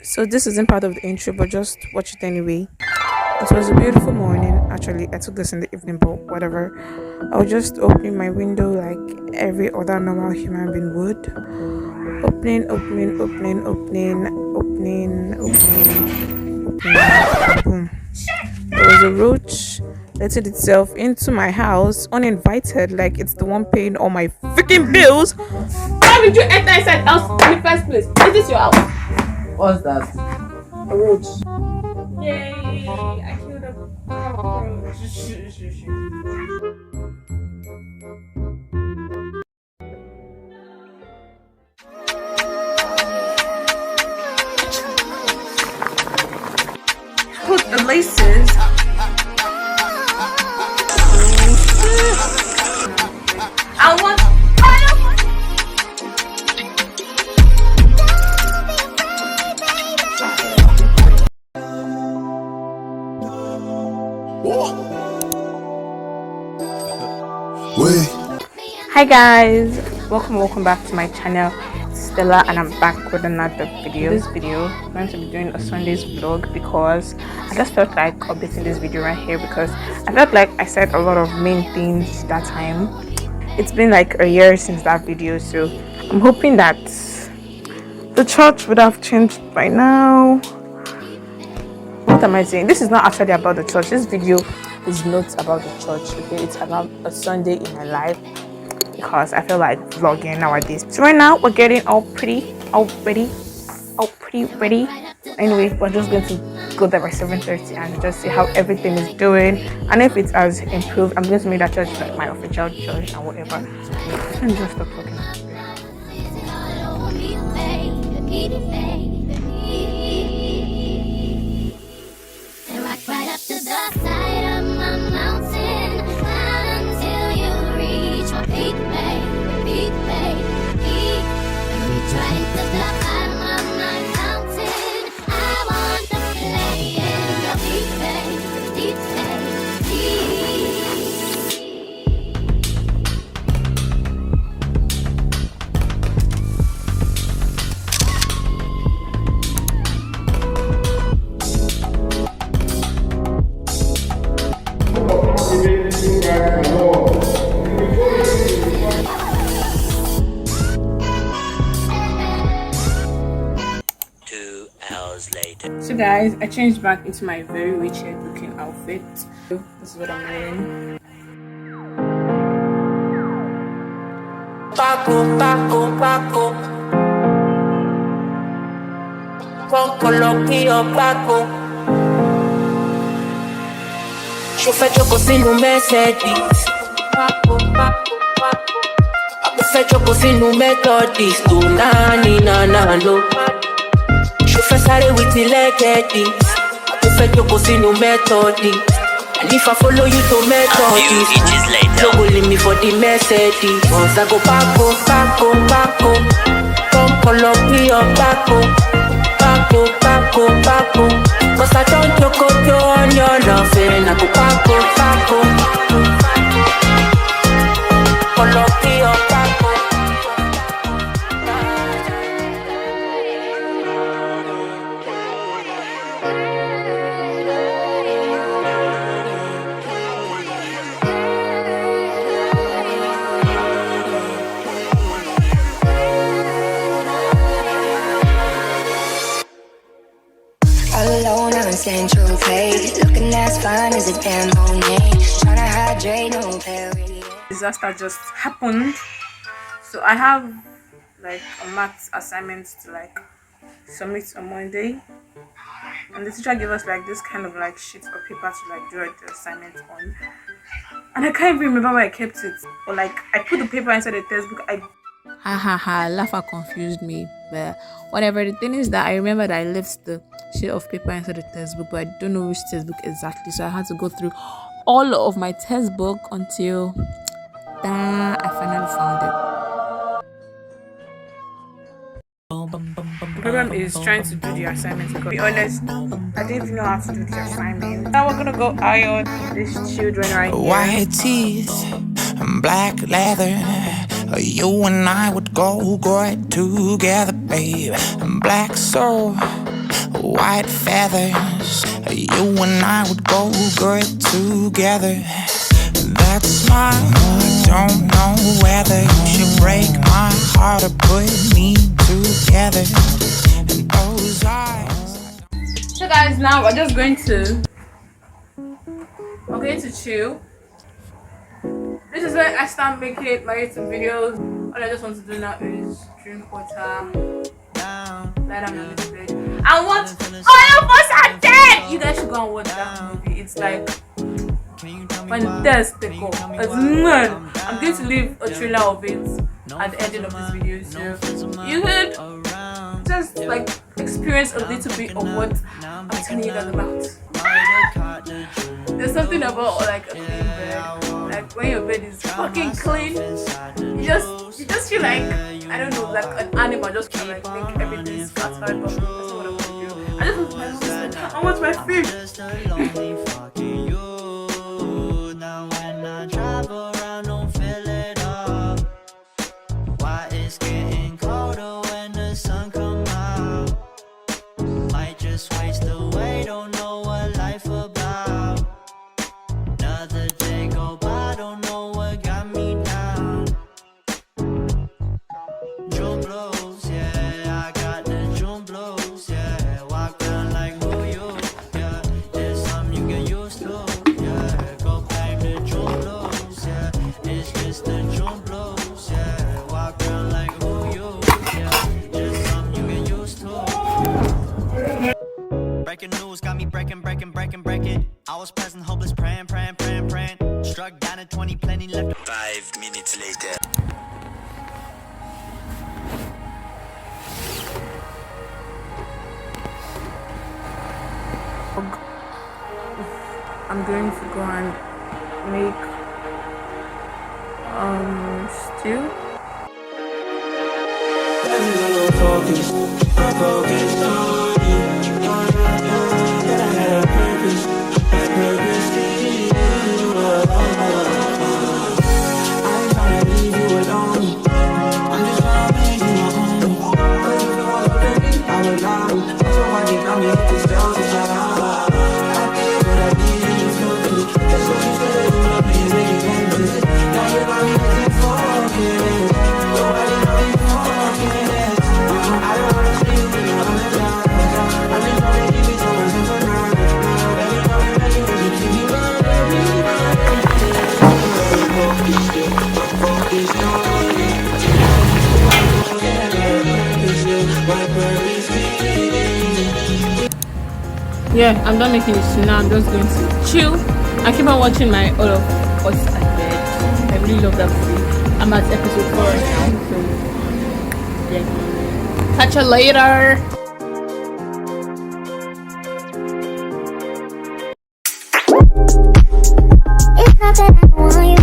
So this isn't part of the intro, but just watch it anyway. It was a beautiful morning. Actually, I took this in the evening, but whatever. I was just opening my window like every other normal human being would. Opening, opening, opening, opening, opening, opening, opening. Boom. There was a roach letting itself into my house uninvited, like it's the one paying all my freaking bills. Why would you enter inside house in the first place? Is this your house? What's that? A roach. Yay! I killed a roach. Put the laces. I want. Hi guys, welcome back to my channel. It's Stella and I'm back with another video. This video I'm going to be doing a Sunday's vlog because I just felt like updating this video right here because I felt like I said a lot of main things that time. It's been like a year since that video, so I'm hoping that the church would have changed by now. What am I saying? This is not actually about the church. This video is not about the church, okay? It's about a Sunday in my life because I feel like vlogging nowadays. So right now we're getting all pretty ready. Anyway, we're just going to go there by 7:30 and just see how everything is doing, and if it has improved, I'm going to make that church like my official church and whatever. Let me just stop talking. So guys, I changed back into my very Richard looking outfit. This is what I'm wearing. Je fais choco si nous Mercedes. Je fais choco si nous Methodist. Do nani nanalo. Je fais sare with the leggedies. Je fais choco si nous Methodist. And if I follow you to Methodist, you go leave me for the Mercedes. Once I go back. Come Colombia back. Cause I don't choco on your love and I go back. Colombia back. Alone on Central Place, looking as fine as a damn Monet. Tryna hydrate, no Perrier. Disaster just happened, so I have like a math assignment to like submit on Monday, and the teacher gave us like this kind of like sheet of paper to like draw the assignment on, and I can't even remember where I kept it, or like I put the paper inside the textbook. Laugher confused me, but whatever. The thing is that I remember that I left the sheet of paper inside the textbook, but I don't know which textbook exactly, so I had to go through all of my textbook until I finally found it. The problem is trying to do the assignment, because to be honest, I didn't even know how to do the assignment. Now we're gonna go iron these children right here. White teeth and black leather, you and I would go great together, babe. And black soul, white feathers. You and I would go good together. That smile, I don't know whether you should break my heart or put me together. And those eyes. So guys, now we're going to chill. This is where I start making my YouTube videos. All I just want to do now is drink water, lie down on the bed, and watch All of Us Are Dead. You guys should go and watch that movie. It's like fantastic. Man, I'm going to leave a trailer of it at the ending of this video, so you could just like experience a little bit of what I'm telling you guys about. There's something about like a clean bed, like when your bed is fucking clean, you just feel like, I don't know, like an animal just to like make everything scattered. But that's not what I'm gonna do. I just want my food. Now when I drive around, don't fill it up. Why it's getting colder when the sun come out. Might just waste away, don't know what life about. Another day go by, don't know what got me down. June blues, yeah, I got the June blues, yeah. Walk around like who you, yeah. There's something you get used to, yeah. Go back to June blues, yeah. It's just the June blues, yeah. Walk around like who you, yeah. There's something you get used to. Breaking news got me breaking. I was present, hopeless, praying. Struck down at 20, plenty left. 5 minutes later. I'm going to go and make stew. Yeah, I'm done making this. Now I'm just going to chill. I keep on watching my All of Us Are Dead. I really love that movie. I'm at episode 4 right now, so yeah. Catch you later. It's not that I want you.